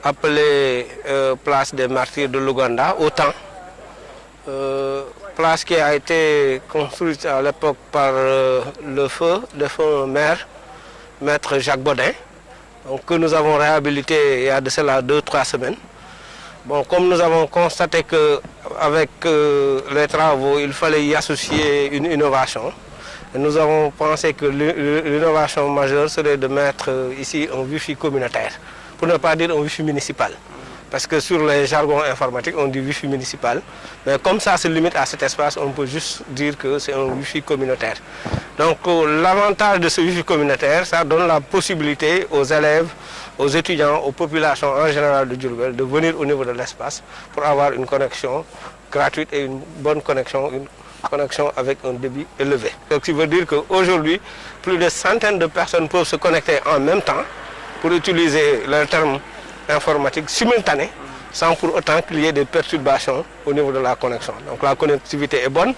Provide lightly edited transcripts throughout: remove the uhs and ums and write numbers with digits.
appelée place des martyrs de l'Ouganda, au temps. Place qui a été construite à l'époque par le feu maire, maître Jacques Bodin, donc, que nous avons réhabilité il y a de cela 2-3 semaines. Bon, comme nous avons constaté qu'avec les travaux, il fallait y associer une innovation, et nous avons pensé que l'innovation majeure serait de mettre ici un Wi-Fi communautaire, pour ne pas dire un Wi-Fi municipal. Parce que sur les jargons informatiques, on dit Wi-Fi municipal. Mais comme ça se limite à cet espace, on peut juste dire que c'est un Wi-Fi communautaire. Donc l'avantage de ce Wi-Fi communautaire, ça donne la possibilité aux élèves, aux étudiants, aux populations en général de Diourbel de venir au niveau de l'espace pour avoir une connexion gratuite et une bonne connexion, une connexion avec un débit élevé. Ce qui veut dire qu'aujourd'hui, plus de centaines de personnes peuvent se connecter en même temps pour utiliser le terme informatique simultanée, sans pour autant qu'il y ait des perturbations au niveau de la connexion. Donc la connectivité est bonne,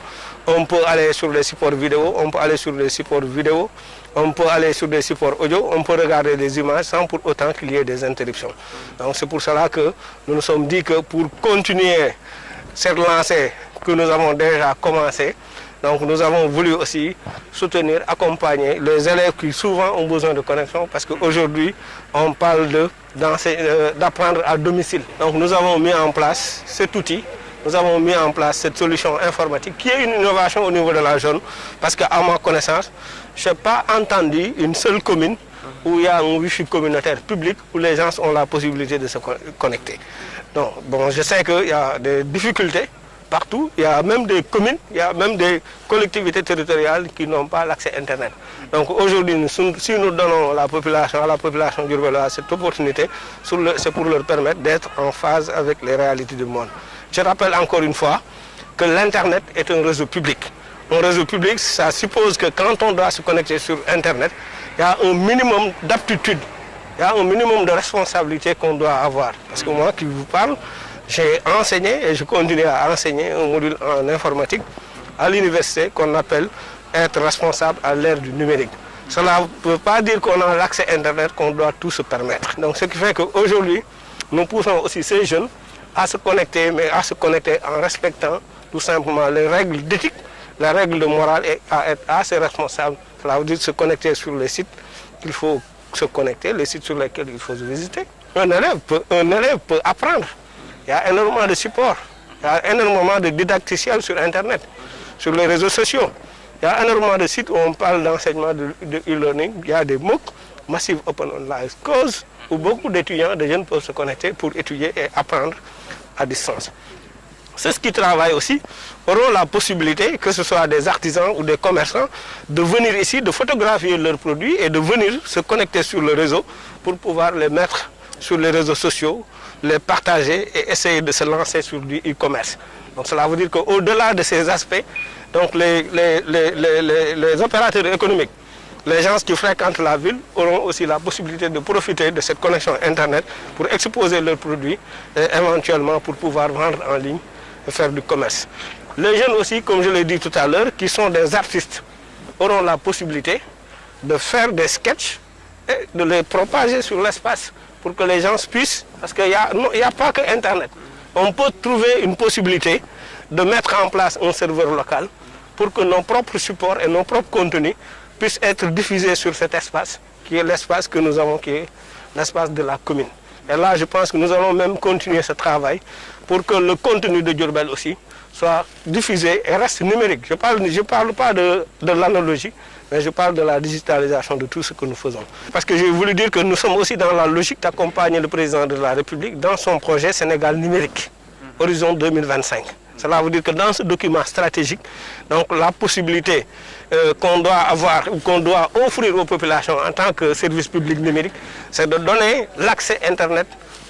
on peut aller sur les supports vidéo, on peut aller sur les supports vidéo, on peut aller sur des supports audio, on peut regarder des images sans pour autant qu'il y ait des interruptions. Donc c'est pour cela que nous nous sommes dit que pour continuer cette lancée que nous avons déjà commencé, donc nous avons voulu aussi soutenir, accompagner les élèves qui souvent ont besoin de connexion parce qu'aujourd'hui on parle d'apprendre à domicile. Donc nous avons mis en place cet outil, nous avons mis en place cette solution informatique qui est une innovation au niveau de la zone parce qu'à ma connaissance, je n'ai pas entendu une seule commune où il y a un Wi-Fi communautaire public où les gens ont la possibilité de se connecter. Donc bon, je sais qu'il y a des difficultés partout, il y a même des communes, il y a même des collectivités territoriales qui n'ont pas l'accès Internet. Donc aujourd'hui, si nous donnons à la population diourbelloise cette opportunité, c'est pour leur permettre d'être en phase avec les réalités du monde. Je rappelle encore une fois que l'Internet est un réseau public. Un réseau public, ça suppose que quand on doit se connecter sur Internet, il y a un minimum d'aptitude, il y a un minimum de responsabilité qu'on doit avoir. Parce que moi qui vous parle, j'ai enseigné et je continue à enseigner un module en informatique à l'université qu'on appelle être responsable à l'ère du numérique. Cela ne veut pas dire qu'on a l'accès Internet, qu'on doit tout se permettre. Donc ce qui fait qu'aujourd'hui, nous poussons aussi ces jeunes à se connecter, mais à se connecter en respectant tout simplement les règles d'éthique, les règles de morale et à être assez responsable. Cela veut dire se connecter sur les sites qu'il faut se connecter, les sites sur lesquels il faut se visiter. Un élève peut apprendre. Il y a énormément de supports, il y a énormément de didacticiels sur Internet, sur les réseaux sociaux. Il y a énormément de sites où on parle d'enseignement de e-learning. Il y a des MOOC, Massive Open Online Courses, où beaucoup d'étudiants, de jeunes peuvent se connecter pour étudier et apprendre à distance. Ceux qui travaillent aussi auront la possibilité, que ce soit des artisans ou des commerçants, de venir ici, de photographier leurs produits et de venir se connecter sur le réseau pour pouvoir les mettre sur les réseaux sociaux, les partager et essayer de se lancer sur du e-commerce. Donc cela veut dire qu'au-delà de ces aspects, donc les opérateurs économiques, les gens qui fréquentent la ville auront aussi la possibilité de profiter de cette connexion Internet pour exposer leurs produits et éventuellement pour pouvoir vendre en ligne et faire du commerce. Les jeunes aussi, comme je l'ai dit tout à l'heure, qui sont des artistes, auront la possibilité de faire des sketchs et de les propager sur l'espace pour que les gens puissent, parce qu'il n'y a pas que Internet. On peut trouver une possibilité de mettre en place un serveur local pour que nos propres supports et nos propres contenus puissent être diffusés sur cet espace, qui est l'espace que nous avons, qui est l'espace de la commune. Et là, je pense que nous allons même continuer ce travail pour que le contenu de Diourbel aussi soit diffusé et reste numérique. Je parle pas de l'analogie, mais je parle de la digitalisation de tout ce que nous faisons. Parce que j'ai voulu dire que nous sommes aussi dans la logique d'accompagner le président de la République dans son projet Sénégal numérique, Horizon 2025. Cela veut dire que dans ce document stratégique, donc la possibilité qu'on doit avoir ou qu'on doit offrir aux populations en tant que service public numérique, c'est de donner l'accès Internet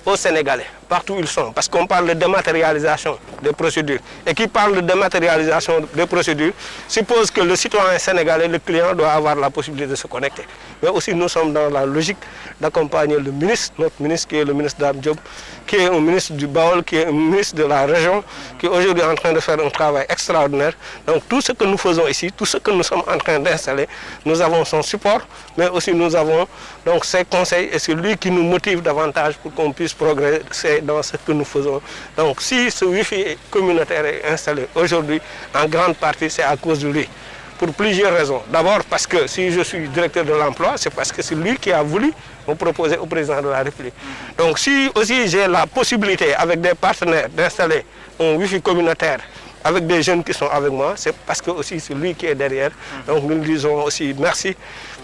aux Sénégalais, partout où ils sont. Parce qu'on parle de dématérialisation des procédures. Et qui parle de dématérialisation des procédures suppose que le citoyen sénégalais, le client, doit avoir la possibilité de se connecter. Mais aussi nous sommes dans la logique d'accompagner le ministre, notre ministre qui est le ministre Dame Diop, qui est un ministre du Baol, qui est un ministre de la région, qui est aujourd'hui en train de faire un travail extraordinaire. Donc tout ce que nous faisons ici, tout ce que nous sommes en train d'installer, nous avons son support, mais aussi nous avons donc ses conseils et c'est lui qui nous motive davantage pour qu'on puisse progresser dans ce que nous faisons. Donc si ce Wi-Fi communautaire est installé aujourd'hui, en grande partie c'est à cause de lui. Pour plusieurs raisons. D'abord parce que si je suis directeur de l'emploi, c'est parce que c'est lui qui a voulu me proposer au président de la République. Donc si aussi j'ai la possibilité avec des partenaires d'installer un Wi-Fi communautaire avec des jeunes qui sont avec moi, c'est parce que aussi c'est lui qui est derrière. Donc nous lui disons aussi merci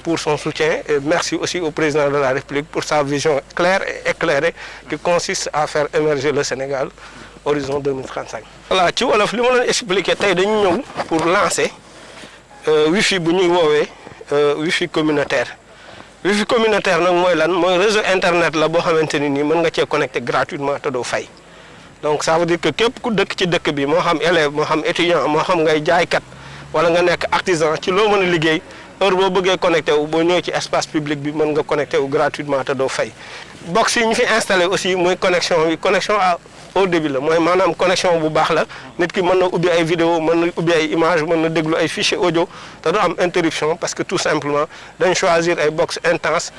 pour son soutien et merci aussi au président de la République pour sa vision claire et éclairée qui consiste à faire émerger le Sénégal horizon 2035. Voilà, ci wolof li ma leen expliqué tey dañu ñëw pour lancer Wi-Fi bu ñuy woowee Wi-Fi communautaire. Wi-Fi communautaire nag mooy lan mooy réseau internet la boo xamante ni nii mën nga cee connecté gratuitement te doo fay. Donc ça veut dire que képp ku dëkk ci dëkk bi moo xam élève moo xam étudiant moo xam ngay jaaykat wala nga nekk artisan ci loo mën a liggéey heure boo bëggee connecté wu boo ñëwee ci espace public bi mën nga connecté wu gratuitement te doo fay. Box yi ñu fi installé aussi mooy connexion bi connexion au début la mooy maanaam connexion bu baax la nit ki mën na ubbi ay vidéo mën na ubbi ay image mën na déglu ay fichier audio te du am interruption parce que tout simplement dañ choisir ay box intense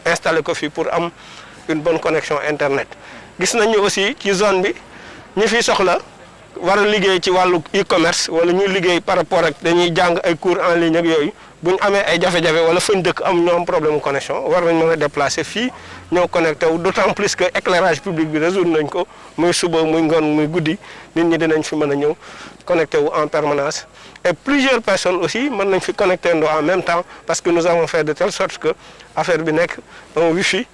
installé ko fi pour am une bonne connexion internet. Gis nañu aussi ci zone bi ñi fi soxla war a liggéey ci wàllu e-commerce wala ñuy liggéey par rapport ak dañuy jàng ay cours en ligne ak yooyu bu ñu amee ay jafe-jafe wala fañ dëkk am ñoom problème connexion war nañ mën a déplacer fii ñoo connecté wu d'autant plus que éclairage public bi résoudre nañ ko muy suba muy ngoon muy guddi nit ñi dinañ fi mën a ñëw connecté wu en permanence et plusieurs personnes aussi mën nañ fi connecté ndoo en même temps parce que nous avons fait de telle sorte que affaire bi nekk un Wi-Fi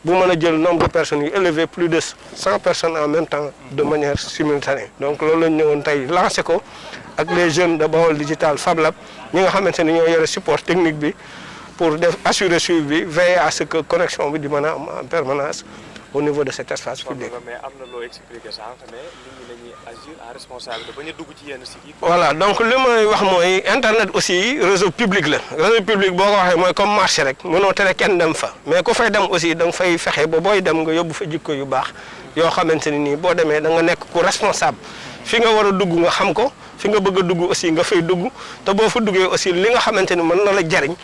bu mën a jël nombre de personnes yu élevé plus de 100 personnes en même temps de manière simultanée donc loolu lañ ñëwoon tey lancé ko ak les jeunes de Baol Digital Fab Lab ñi nga xamante ni ñoo yore support technique bi pour assurer suivi bi veiller à ce que connexion bi di mën a am en permanence au niveau de cet espace public. mais am na loo expliqué sànq mais nit ñi dañuy agir en responsabilité ba ñu dugg ci yenn sites yi. Voilà donc li may wax mooy internet aussi réseau public la réseau public boo ko waxee mooy comme marché rek mënoo tere kenn dem fa mais ku fay dem aussi da nga fay fexe ba booy dem nga yóbbu fa jikko yu baax yoo xamante ni nii boo demee da nga nekk ku responsable fi nga war a dugg nga xam ko fi nga bëgg a dugg aussi nga fay dugg te boo fa duggee aussi li nga xamante ni mën na la jariñ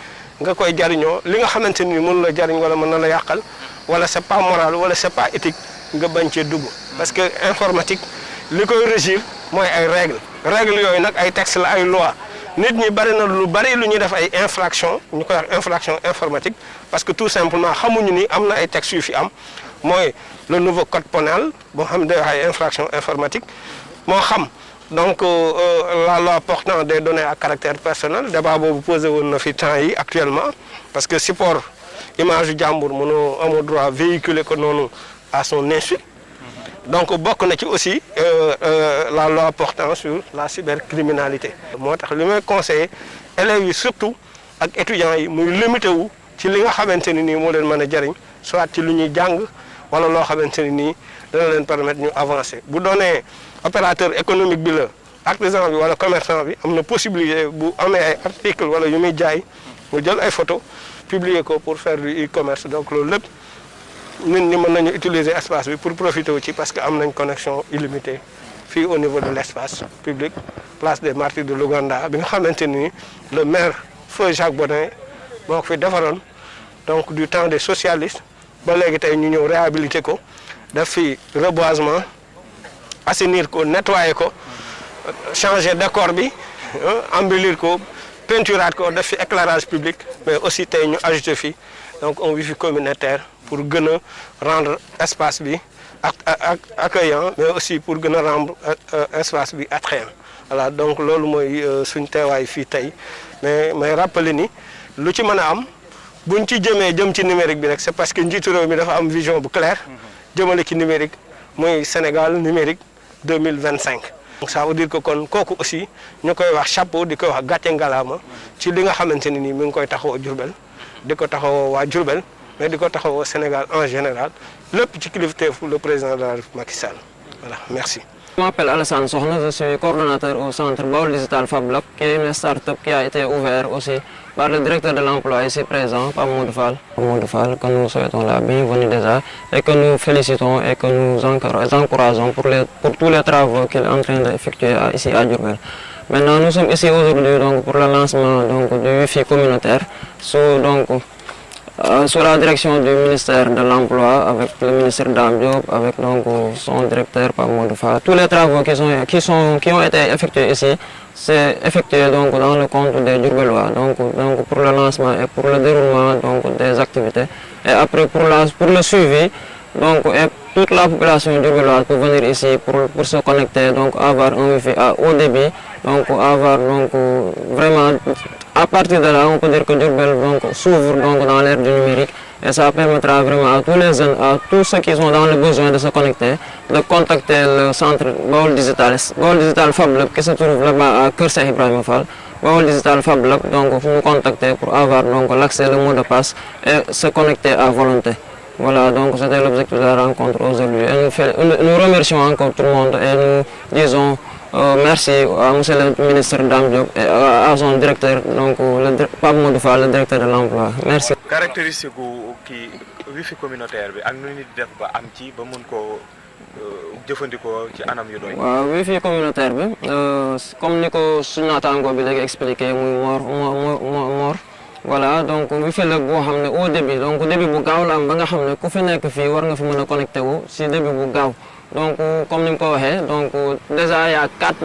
nga koy jariñoo li nga xamante ni mën la jariñ wala mën na la yàqal wala c'est pas moral wala c'est pas éthique nga bañ cee dugg parce que informatique li koy régir mooy ay règles yooyu nag ay textes la ay loi nit ñi bari na lu bari lu ñuy def ay infraction ñu koy wax infraction informatique parce que tout simplement xamuñu ni am na ay textes yu fi am mooy le nouveau code pénal boo xam ne day wax ay infraction informatique moo xam donc la loi portant des données à caractère personnel débat boobu posé woon na fi temps yi actuellement parce que support image yu jàmbur mënoo amoo droit véhiculer ko noonu à son insu donc bokk na ci aussi la loi portant sur la cybercriminalité moo tax li may conseiller élèves yi surtout ak étudiants yi muy limité wu ci li nga xamante ni nii moo leen mën a jariñ soit ci lu ñuy jàng wala loo xamante ni nii dana leen permettre ñu avancer bu doonee opérateur économique bi la artisan bi wala commerçant bi am na possibilité bu amee ay article wala yu muy jaay mu jël ay photo publier ko pour faire du e-commerce donc loolu lépp nit ñi mën nañu utiliser espace bi pour profiter wu ci parce que am nañ connexion illimitée fii au niveau de l'espace public place des Martyrs de l'Ouganda bi nga xamante ni le maire feu Jacques Bodin moo ko fi defaroon donc du temps des socialistes ba léegi tey ñu ñëw réhabiliter ko def fi reboisement assainir ko nettoyer ko changer décor bi embellir ko peinturaat ko def fi éclairage public mais aussi tey ñu ajouter fi donc un Wi-Fi communautaire pour gën a rendre espace bi accueillant mais aussi pour gën a rendre espace bi attrayant voilà donc loolu mooy suñ teewaay fii tey mais may rappeler ni lu ci mën a am buñ ci jëm ci numérique bi rek c'est parce que njiitu réew mi dafa am vision bu claire jëmale ci numérique mooy Sénégal numérique 2025. donc ça veut dire que kon kooku aussi ñu koy wax chapeau di koy wax gàcce ngalaama ci li nga xamante ne nii mi ngi koy taxawoo Diourbel di ko taxawoo waa Diourbel mais di ko taxawoo Sénégal en général lépp ci kilifteefu le président de la République Macky Sall voilà merci. Je m'appelle Alassane Sokhna, je suis coordonnateur au centre Baol Digital Fab Lab, qui est une start-up qui a été ouverte aussi par le directeur de l'emploi ici présent, Pape Modou Fall, que nous souhaitons la bienvenue déjà et que nous félicitons et que nous encourageons pour tous les travaux qu'il est en train d'effectuer ici à Diourbel. Maintenant, nous sommes ici aujourd'hui donc, pour le lancement donc, du Wi-Fi communautaire sous la direction du ministère de l'Emploi, avec le ministre Dame Diop, avec donc, son directeur Pape Modou Fall. Tous les travaux qui ont été effectués ici, c'est effectué donc, dans le compte des Diourbellois, donc pour le lancement et pour le déroulement donc, des activités. Et après pour le suivi, donc, et toute la population diourbelloise peut venir ici pour se connecter, donc avoir un Wi-Fi à haut débit, donc avoir donc, vraiment, à partir de là, on peut dire que Diourbel s'ouvre dans l'ère du numérique et ça permettra vraiment à tous les jeunes, à tous ceux qui sont dans le besoin de se connecter, de contacter le centre Baol Digital Fab Lab qui se trouve là-bas à Kër Cheikh Ibrahima Fall. Baol Digital Fab Lab, donc vous nous contacter pour avoir l'accès, le mot de passe et se connecter à volonté. Voilà, donc c'était l'objectif de la rencontre aujourd'hui. Et nous remercions encore tout le monde et nous disons merci à M. le ministre Dame Diop et à son directeur, donc Pape Modou Fall, le directeur de l'emploi. Merci. Caractéristique kii Wi-Fi communautaire bi ak nu nit def ba am ci ba mën koo jëfandikoo ci anam yu doy. waaw Wi-Fi communautaire bi comme ni ko suñu naataangoo bi léegi expliqué muy Mor. Voilà, donc Wi-Fi la boo xam ne au début donc début bu gaaw la am ba nga xam ne ku fi nekk fii war nga fi mën a connecté wu si début bu gaaw donc comme ni mu ko waxee donc déjà y a quatre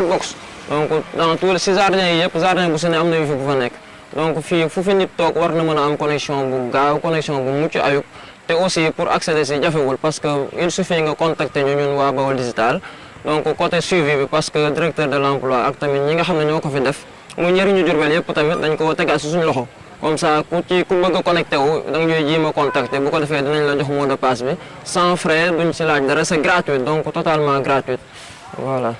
box donc dans tous si jardin yi yëpp jardin bu si ne am na Wi-Fi bu fa nekk donc fii fu fi nit toog war na mën a am connexion bu gaaw connexion bu mucc ayib te aussi pour accéder si jafewul parce que il suffit nga contacter ñun waa Baol Digital donc côté suivi bi parce que directeur de l'emploi ak tamit ñi nga xam ne ñoo ko fi def mu njëriñu Diourbel yëpp tamit dañ ko tegaat si suñu loxo comme ça ku bëgg a connecté wu da nga ñuy jéem a contacter bu ko defee dinañ la jox mot de passe bi sans frais duñ si laaj dara c'est gratuit donc totalement gratuit voilà.